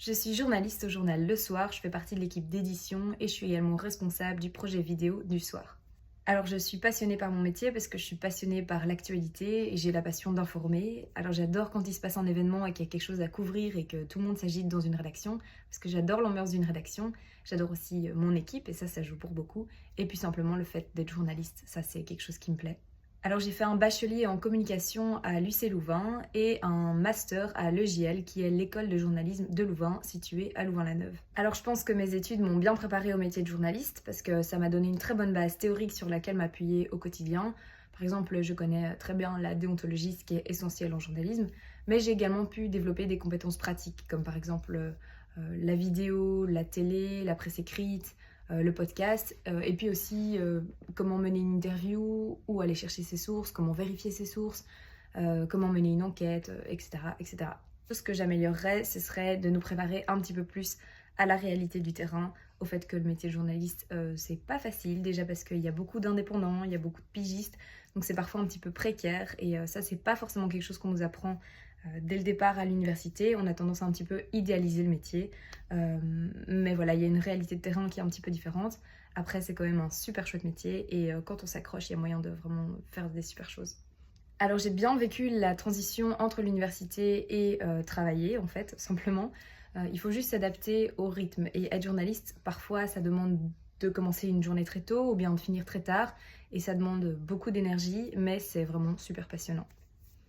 Je suis journaliste au journal Le Soir, je fais partie de l'équipe d'édition et je suis également responsable du projet vidéo du soir. Alors je suis passionnée par mon métier parce que je suis passionnée par l'actualité et j'ai la passion d'informer. Alors j'adore quand il se passe un événement et qu'il y a quelque chose à couvrir et que tout le monde s'agite dans une rédaction parce que j'adore l'ambiance d'une rédaction. J'adore aussi mon équipe et ça joue pour beaucoup. Et puis simplement le fait d'être journaliste, ça c'est quelque chose qui me plaît. Alors j'ai fait un bachelier en communication à l'UC Louvain et un master à l'EJL qui est l'école de journalisme de Louvain située à Louvain-la-Neuve. Alors je pense que mes études m'ont bien préparée au métier de journaliste parce que ça m'a donné une très bonne base théorique sur laquelle m'appuyer au quotidien. Par exemple, je connais très bien la déontologie, ce qui est essentiel en journalisme, mais j'ai également pu développer des compétences pratiques comme par exemple la vidéo, la télé, la presse écrite, le podcast, et puis aussi comment mener une interview, où aller chercher ses sources, comment vérifier ses sources, comment mener une enquête, etc., etc. Ce que j'améliorerais, ce serait de nous préparer un petit peu plus à la réalité du terrain, au fait que le métier de journaliste, c'est pas facile, déjà parce qu'il y a beaucoup d'indépendants, il y a beaucoup de pigistes, donc c'est parfois un petit peu précaire, et ça, c'est pas forcément quelque chose qu'on nous apprend dès le départ à l'université. On a tendance à un petit peu idéaliser le métier. Mais voilà, il y a une réalité de terrain qui est un petit peu différente. Après, c'est quand même un super chouette métier et quand on s'accroche, il y a moyen de vraiment faire des super choses. Alors j'ai bien vécu la transition entre l'université et travailler en fait, simplement. Il faut juste s'adapter au rythme et être journaliste, parfois ça demande de commencer une journée très tôt ou bien de finir très tard et ça demande beaucoup d'énergie, mais c'est vraiment super passionnant.